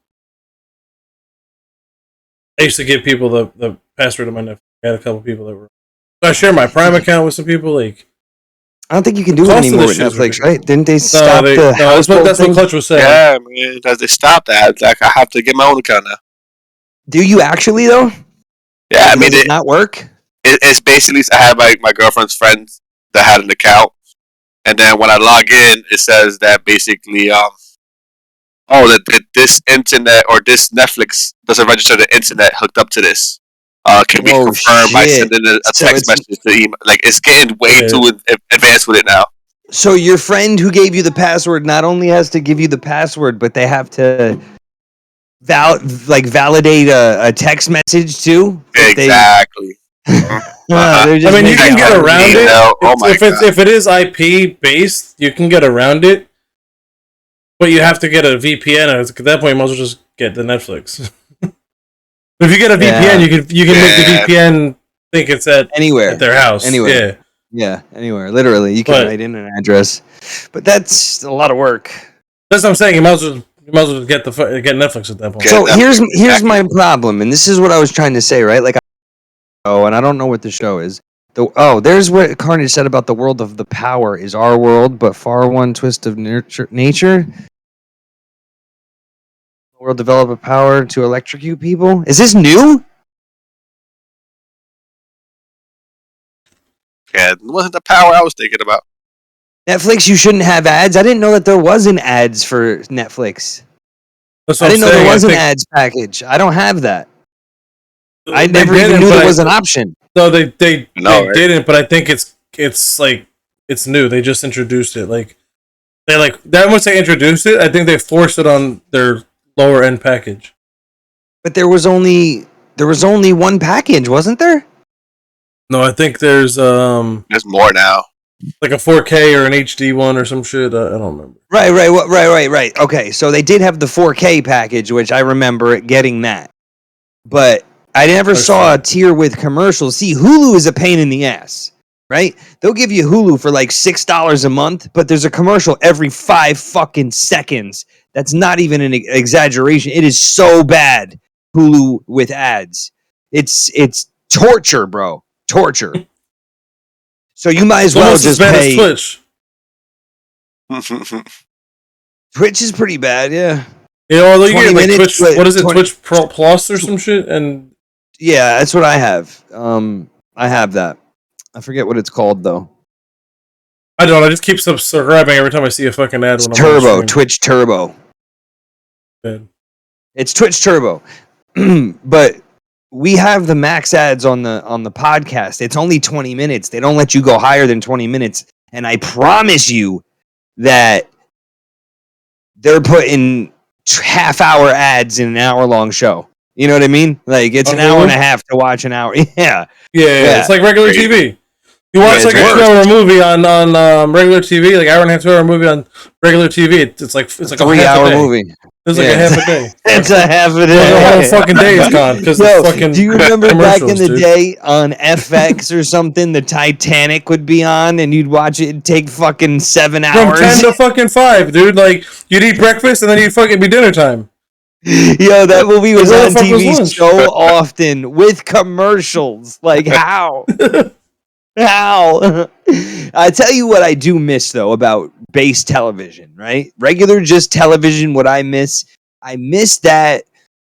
give people the password of my Netflix. I had a couple people that were. So I share my Prime account with some people. Like I don't think you can do it Cost of anymore the with shit is Netflix, ridiculous. right? Didn't they stop the that's what thing? Clutch was saying. Yeah, man, because they stopped that. It's like I have to get my own account now. Do you actually though? Yeah, I mean, does it not work? it's basically I have my girlfriend's friends that had an account, and then when I log in, it says that basically that this internet or this Netflix doesn't register the internet hooked up to this. Can be confirmed by sending a text message to email. Like it's getting way too advanced with it now. So your friend who gave you the password not only has to give you the password, but they have to validate a text message too. Exactly. I mean, you can get around it. If it is IP based, you can get around it. But you have to get a VPN. At that point, you might as well just get the Netflix. If you get a VPN, you can make the VPN think it's anywhere at their house. Anywhere. Yeah, anywhere. Literally, you can write in an address. But that's a lot of work. That's what I'm saying. You might as well get Netflix at that point. So here's my problem, and this is what I was trying to say, right? Like, and I don't know what the show is. There's what Carnage said about the world of the power is our world, but far one twist of nature. The world develop a power to electrocute people. Is this new? Yeah, it wasn't the power I was thinking about. Netflix, you shouldn't have ads. I didn't know that there wasn't ads for Netflix. I didn't know there was an ads package. I don't have that. I never even knew there was an option. No, they didn't. But I think it's like it's new. They just introduced it. Like that once they introduced it, I think they forced it on their lower end package. But there was only one package, wasn't there? No, I think there's more now. Like a 4K or an HD one or some shit. I don't remember. Right. Okay, so they did have the 4K package, which I remember getting that. But I never saw a tier with commercials. See, Hulu is a pain in the ass, right? They'll give you Hulu for like $6 a month, but there's a commercial every 5 fucking seconds. That's not even an exaggeration. It is so bad, Hulu with ads. It's torture, bro. Torture. So you might as well just pay. Twitch. Twitch is pretty bad, yeah. Yeah, although you get like Twitch, what is it, Twitch Plus or some shit? And yeah, that's what I have. I have that. I forget what it's called though. I don't. I just keep subscribing every time I see a fucking ad. It's Turbo, Twitch Turbo. Good. It's Twitch Turbo, but we have the max ads on the podcast. It's only 20 minutes. They don't let you go higher than 20 minutes, and I promise you that they're putting half-hour ads in an hour-long show. You know what I mean? Like it's an hour and a half to watch an hour. Yeah. It's like regular TV. You watch like a 2-hour movie on regular TV, like hour and a half, 2-hour movie on regular TV. It's like a 3-hour movie. It was like a half a day. It's a half a The day. whole fucking day is gone because the fucking. Do you remember back in the dude. day on FX or something, the Titanic would be on and you'd watch it, it'd take fucking 7 From hours? 10 to fucking 5, dude. Like, you'd eat breakfast and then you'd fucking be dinner time. Yo, that movie was Where on the fuck was TV lunch? so often with commercials. Like, how? How? I tell you what I do miss, though, about base television, right? Regular just television, what I miss that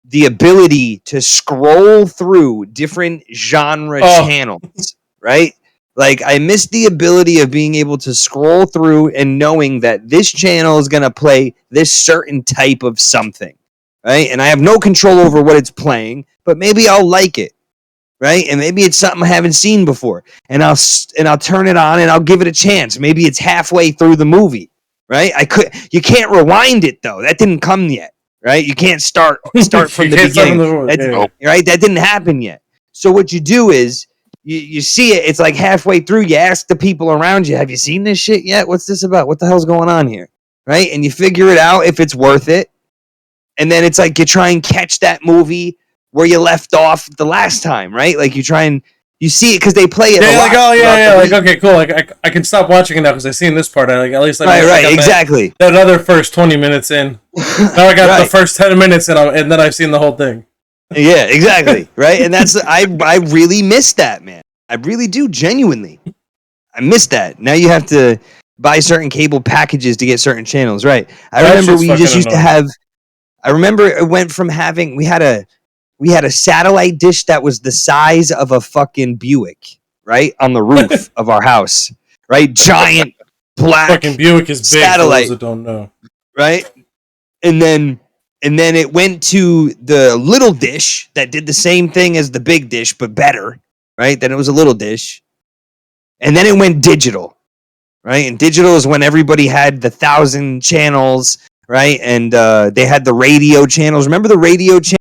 the ability to scroll through different genre channels, right? Like, I miss the ability of being able to scroll through and knowing that this channel is going to play this certain type of something, right? And I have no control over what it's playing, but maybe I'll like it, right? And maybe it's something I haven't seen before, and I'll turn it on and I'll give it a chance. Maybe it's halfway through the movie, right? You can't rewind it though. That didn't come yet, right? You can't start from the beginning, right? That didn't happen yet. So what you do is you see it. It's like halfway through. You ask the people around you, "Have you seen this shit yet? What's this about? What the hell's going on here?" Right? And you figure it out if it's worth it. And then it's like you try and catch that movie where you left off the last time, right? Like you try and you see it because they play it. Yeah, a lot like like okay, cool. Like I can stop watching it now because I've seen this part. At least right, exactly. That other first 20 minutes in. Now I got the first 10 minutes in, and then I've seen the whole thing. Yeah, exactly. Right, and that's I really miss that, man. I really do, genuinely. I miss that. Now you have to buy certain cable packages to get certain channels. Right. I remember we just used to have. I remember it went from having we had a satellite dish that was the size of a fucking Buick, right, on the roof of our house, right, giant black fucking Buick is big. Satellite, for those that don't know, right, and then it went to the little dish that did the same thing as the big dish but better, right? Then it was a little dish, and then it went digital, right? And digital is when everybody had the 1,000 channels. Right, and they had the radio channels. Remember the radio channel?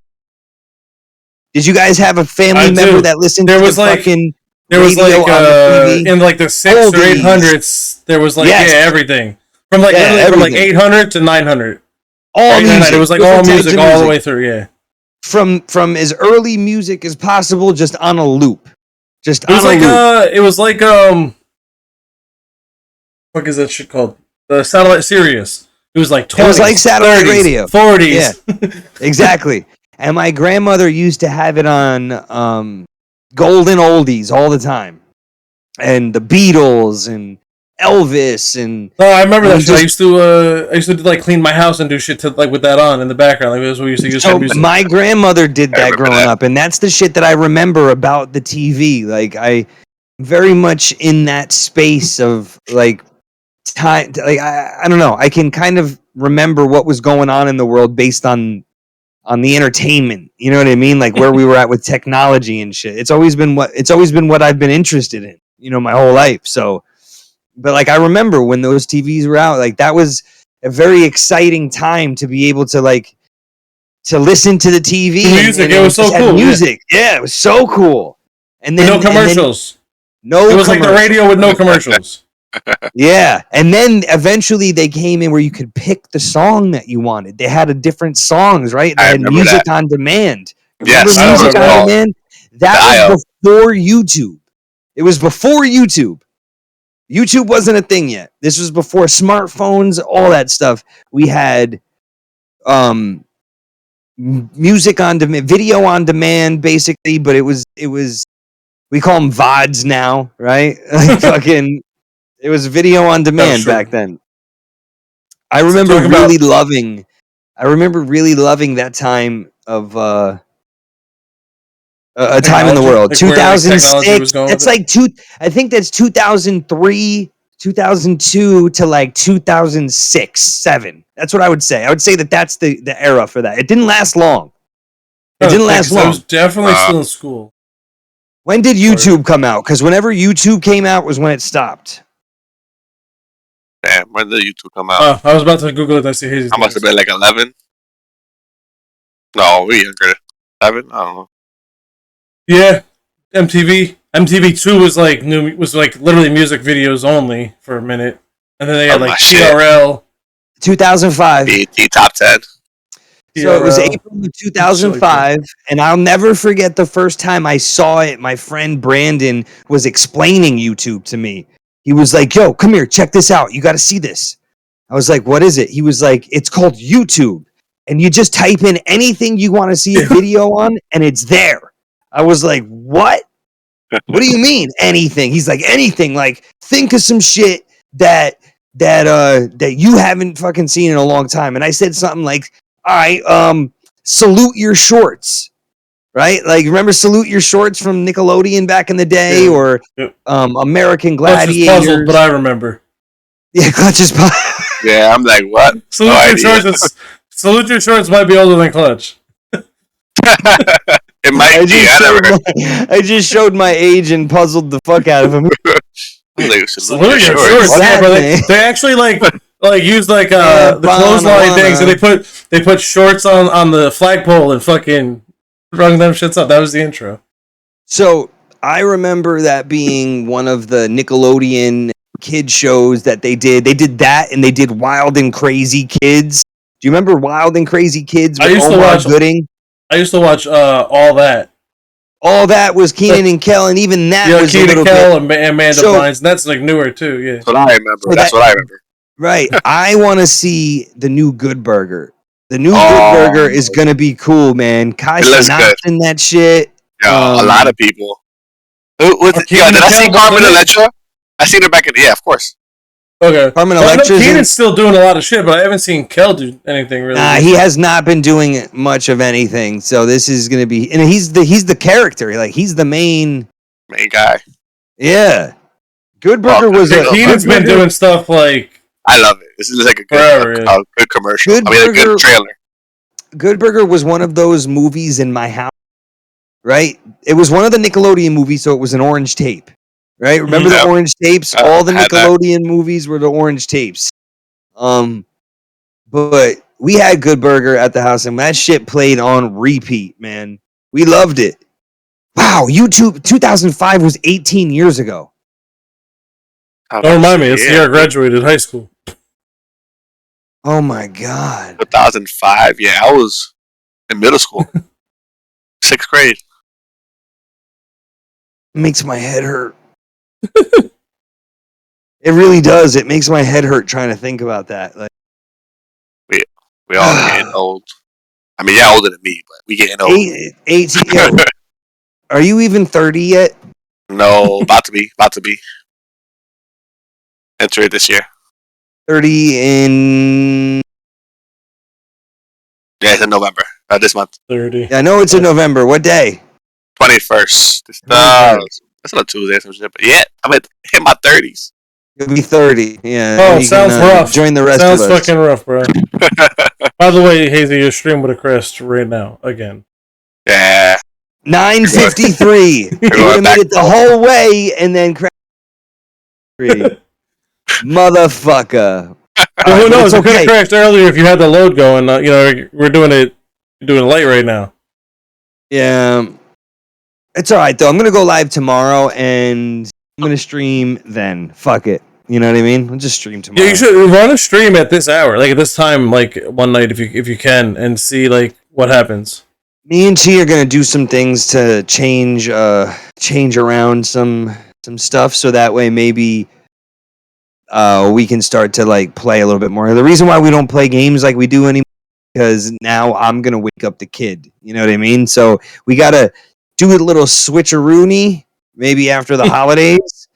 Did you guys have a family member that listened to the fucking radio on the TV? In like the 600s or 800s, there was like everything from like from like 800 to 900. All music. It was like all music all the way through. Yeah, from as early music as possible, just on a loop. Just it was on like a loop. It was like what is that shit called? The satellite Sirius. It was like 20s, it was like satellite 30s, radio. 40s. Yeah, exactly. And my grandmother used to have it on golden oldies all the time. And the Beatles and Elvis and oh, I remember that shit. I used to like clean my house and do shit to like with that on in the background. Like that's what we used to use for music. My grandmother did that growing up, and that's the shit that I remember about the TV. Like I'm very much in that space of like time, like I don't know. I can kind of remember what was going on in the world based on the entertainment. You know what I mean? Like where we were at with technology and shit. It's always been what I've been interested in. You know, my whole life. So, but like I remember when those TVs were out. Like that was a very exciting time to be able to like to listen to the TV. Music. It was so cool. Music. Yeah, it was so cool. And then no commercials. It was like the radio with no commercials. Yeah, and then eventually they came in where you could pick the song that you wanted. They had a different songs, right? They had music on demand. Yes, music on demand. That was before YouTube. It was before YouTube. YouTube wasn't a thing yet. This was before smartphones, all that stuff. We had music on demand, video on demand, basically, but it was we call them VODs now, right? Like fucking. It was video on demand back then. I remember really loving that time of a time in the world. Like 2006. That's like I think that's 2003, 2002 to like 2006, 7. That's what I would say. I would say that's the era for that. It didn't last long. It didn't last long. I was definitely still in school. When did YouTube come out? Because whenever YouTube came out was when it stopped. Damn, when did YouTube come out? I was about to Google it. I see Hazey. I must have been like 11. No, we younger. 11? I don't know. Yeah, MTV. MTV2 was like literally music videos only for a minute, and then they had like TRL. 2005. BET Top 10. So it was April of 2005, and I'll never forget the first time I saw it. My friend Brandon was explaining YouTube to me. He was like, "Yo, come here, check this out. You got to see this." I was like, "What is it?" He was like, "It's called YouTube, and you just type in anything you want to see a video on, and it's there." I was like, "What? What do you mean anything?" He's like, "Anything. Like, think of some shit that you haven't fucking seen in a long time." And I said something like, "All right, Salute Your Shorts." Right? Like, remember Salute Your Shorts from Nickelodeon back in the day, or American Gladiators? Puzzled, but I remember. Yeah, Clutch is puzzled. Yeah, I'm like, what? Salute Your Shorts might be older than Clutch. It might be. I just showed my age and puzzled the fuck out of him. Like, Salute Your Shorts. Yeah, bro, they actually like use the clothesline things, and they put shorts on the flagpole and fucking rung them shits up. That was the intro. So I remember that being one of the Nickelodeon kid shows that they did. They did that, and they did Wild and Crazy Kids. Do you remember Wild and Crazy Kids with Omar Gooding? I used to watch All That. All That was Keenan and Kel, and even that was Keenan and Kel and Amanda Bynes, and that's like newer too. Yeah, that's what I remember. That's what I remember. Right. I want to see the new Good Burger. The new Good Burger is gonna be cool, man. Kai Cenat's in that shit. Yeah, a lot of people. Did I see Carmen Electra? I seen her back in. Yeah, of course. Okay. Carmen Electra. Keenan's still doing a lot of shit, but I haven't seen Kel do anything really. Nah, he has not been doing much of anything. So this is gonna be, and he's the character. Like, he's the main guy. Yeah. Good Burger was. Keenan's been doing stuff like. I love it. This is like a good commercial. A good trailer. Good Burger was one of those movies in my house, right? It was one of the Nickelodeon movies, so it was an orange tape, right? Remember the orange tapes? All the Nickelodeon movies were the orange tapes. But we had Good Burger at the house, and that shit played on repeat, man. We loved it. Wow, YouTube 2005 was 18 years ago. Don't remind me, it's the year I graduated high school. Oh my God. 2005, yeah, I was in middle school. 6th grade. Makes my head hurt. It really does. It makes my head hurt trying to think about that. Like, we all getting old. I mean, you're older than me, but we getting old. 18. Are you even 30 yet? No, about to be. Enter it this year. 30 in... Yeah, it's in November. This month. 30. Yeah, I know it's in November. What day? 21st. That's not Tuesday or some shit. But yeah, I'm at hit my 30s. You'll be 30. Yeah. Oh, sounds rough. Join the rest of us. Sounds fucking rough, bro. By the way, Hazey, your stream would have crashed right now again. Yeah. 9:53. You would have made it the whole way and then crashed. Motherfucker. Well, who knows? It could have crashed earlier if you had the load going. We're doing it late right now. Yeah. It's all right, though. I'm going to go live tomorrow, and I'm going to stream then. Fuck it. You know what I mean? I'll just stream tomorrow. Yeah, you should run a stream at this hour, like at this time, like one night if you can, and see like what happens. Me and T are going to do some things to change around some stuff, so that way maybe we can start to like play a little bit more. The reason why we don't play games like we do anymore because now I'm going to wake up the kid. You know what I mean? So we got to do a little switcheroony maybe after the holidays,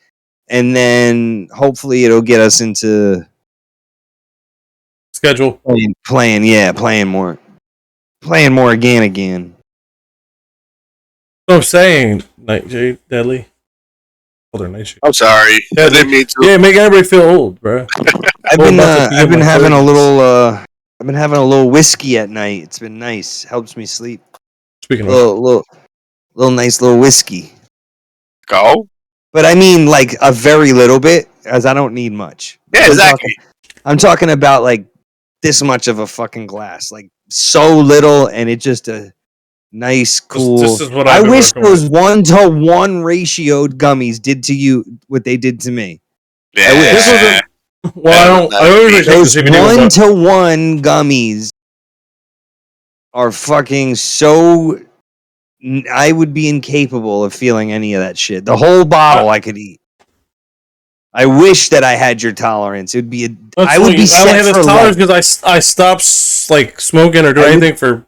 and then hopefully it'll get us into schedule playing more again. So I'm saying, Nightshade, Deadly. I'm sorry. Yeah, yeah, make everybody feel old, bro. I've been having a little whiskey at night. It's been nice. Helps me sleep. Speaking of little nice little whiskey. Go. But I mean, like a very little bit, as I don't need much. Yeah, exactly. I'm talking about like this much of a fucking glass, like so little, and it just a nice, cool. This is what I wish those 1-to-1 ratioed gummies did to you what they did to me. Yeah. Those 1-to-1 gummies are fucking so. I would be incapable of feeling any of that shit. The whole bottle I could eat. I wish that I had your tolerance. It would be. I would be set I only have for this tolerance life. because I stopped like smoking or doing anything for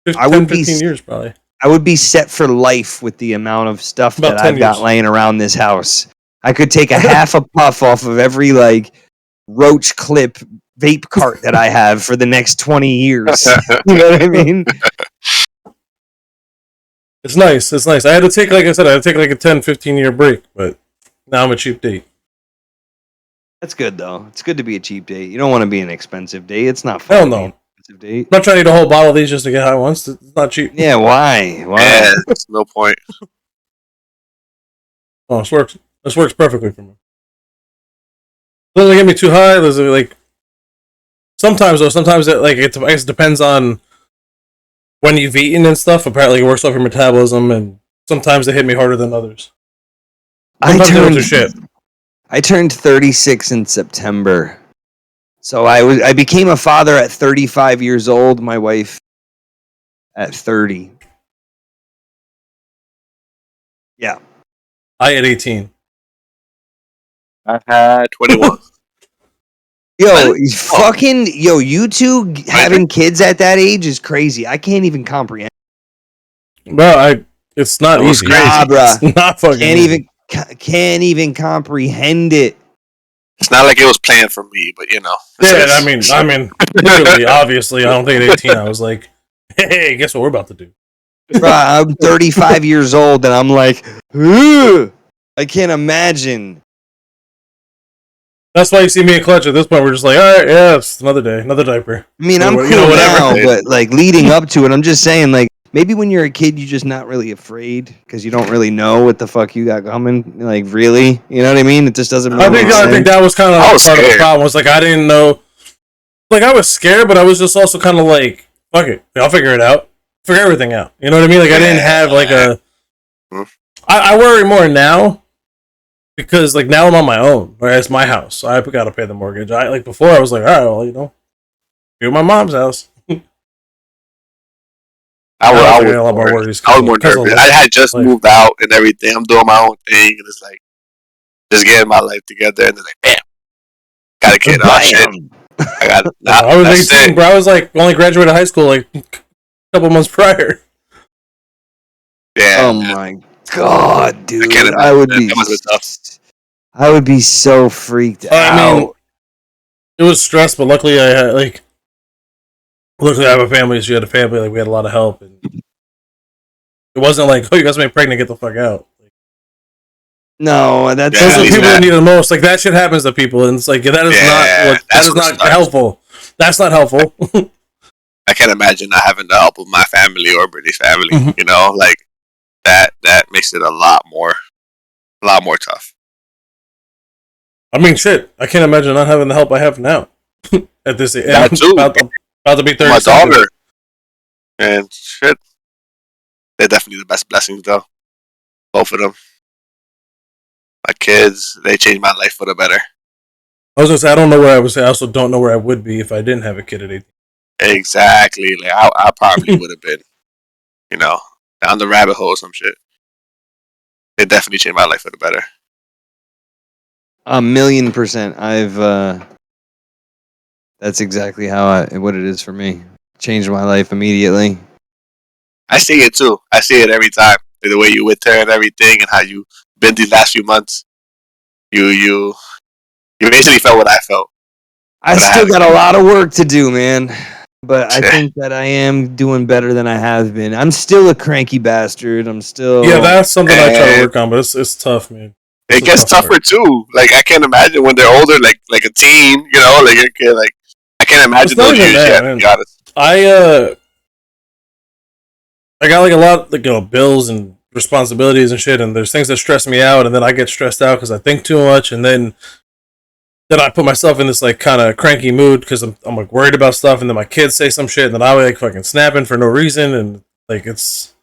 15 years probably. I would be set for life with the amount of stuff About that 10 I've got years. laying around this house. I could take a half a puff off of every like roach clip vape cart that I have for the next 20 years. You know what I mean? It's nice. It's nice. I had to take, like I said, I had to take like a 10, 15 year break, but now I'm a cheap date. That's good though. It's good to be a cheap date. You don't want to be an expensive date. It's not fun. Hell to be no. an expensive date. I'm not trying to eat a whole bottle of these just to get high once. It's not cheap. Yeah, why? Why? Yeah, there's no point. Oh, this works. This works perfectly for me. Doesn't get me too high. There's like sometimes though. Sometimes it like it. I guess it depends on when you've eaten and stuff. Apparently, it works off your metabolism, and sometimes they hit me harder than others. Sometimes they don't do shit. I turned 36 in September. So I became a father at 35 years old, my wife at 30. Yeah. I at 18. I had 21. You two having kids at that age is crazy. I can't even comprehend. Well, it's not easy. Nah, bruh. It's not fucking easy. Can't even comprehend it. It's not like it was planned for me, but you know. Yeah, I mean, literally, obviously, I don't think at 18 I was like, hey, guess what we're about to do? Bruh, I'm 35 years old and I'm like, ugh, I can't imagine. That's why you see me and Clutch at this point. We're just like, all right, yeah, it's another day, another diaper. I mean, I'm cool now, but like leading up to it, I'm just saying, like, maybe when you're a kid, you're just not really afraid because you don't really know what the fuck you got coming. Like, really, you know what I mean? It just doesn't. I think that was kind of part of the problem. Was like I didn't know. Like I was scared, but I was just also kind of like, fuck it, I'll figure it out, figure everything out. You know what I mean? Like I didn't have like a. I worry more now because like now I'm on my own. Right, it's my house. So I got to pay the mortgage. Like before I was like, all right, well, you know, you're my mom's house. I was more nervous. I had just moved out and everything. I'm doing my own thing, and it's like just getting my life together, and then like, bam, got a kid. Oh shit, I got. I was 18, bro. I was like only graduated high school like a couple months prior. Yeah. Oh my god, dude! I would be so freaked out. I mean, it was stress, but luckily I had like. Luckily, I have a family. She had a family. Like we had a lot of help, and it wasn't like, "Oh, you guys made pregnant. Get the fuck out." No, that's those are the people that need it the most. Like that shit happens to people, and it's like that is not helpful. That's not helpful. I can't imagine not having the help of my family or Brittany's family. Mm-hmm. You know, like that makes it a lot more tough. I mean, shit. I can't imagine not having the help I have now. At this age, about to be 30. My daughter and shit. They're definitely the best blessings, though. Both of them. My kids, they changed my life for the better. I was gonna say I don't know where I was. I also don't know where I would be if I didn't have a kid at 18. Exactly. Like I probably would have been, you know, down the rabbit hole or some shit. It definitely changed my life for the better. 1,000,000%. That's exactly what it is for me. Changed my life immediately. I see it too. I see it every time. The way you with her and everything, and how you been these last few months. You basically felt what I felt. I still got a lot of work to do, man. But I think that I am doing better than I have been. I'm still a cranky bastard. I'm still. Yeah, that's something I try to work on, but it's tough, man. It gets tougher too. Like I can't imagine when they're older, like a teen. You know, like I can't imagine those years yet. To be honest, I got like a lot, like bills and responsibilities and shit, and there's things that stress me out, and then I get stressed out because I think too much, and then I put myself in this like kind of cranky mood because I'm like worried about stuff, and then my kids say some shit, and then I like fucking snapping for no reason, and like it's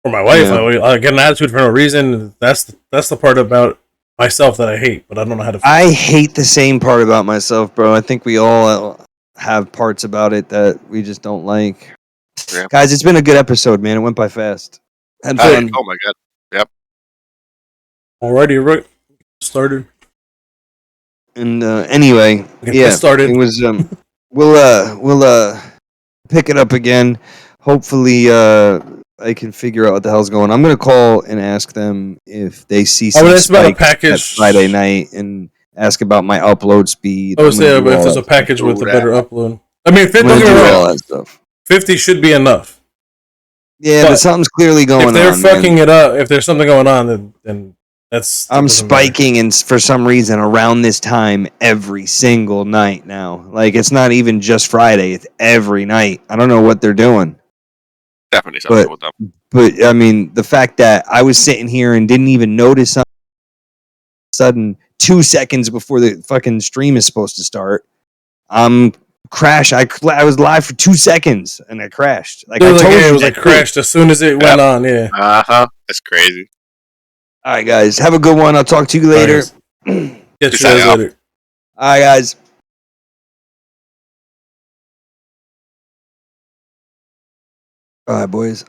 or my wife, I get an attitude for no reason. And that's the part about myself that I hate, but I don't know how to. I hate the same part about myself, bro. I think we all have parts about it that we just don't like. Yeah. Guys, it's been a good episode, man. It went by fast. Had Oh fun. my god. Yep. Alrighty, right. Started. And anyway, Get started. it was. We'll pick it up again. Hopefully, I can figure out what the hell's going on. I'm gonna call and ask them if they see some it's about a spikes package. that Friday night and ask about my upload speed. I would I'm gonna say do if all there's that a package stuff. with a better upload. I mean, I'm gonna do all that stuff. 50 should be enough. Yeah, but something's clearly going on. If they're fucking it up, if there's something going on, then I'm spiking and for some reason around this time every single night now. Like it's not even just Friday; it's every night. I don't know what they're doing. Definitely something with them. But I mean, the fact that I was sitting here and didn't even notice something sudden 2 seconds before the fucking stream is supposed to start, crash. I was live for 2 seconds and I crashed. Like I told you, it was like crashed as soon as it went on. Yeah. That's crazy. All right, guys, have a good one. I'll talk to you later. Get you guys later. All right, guys. All right, boys.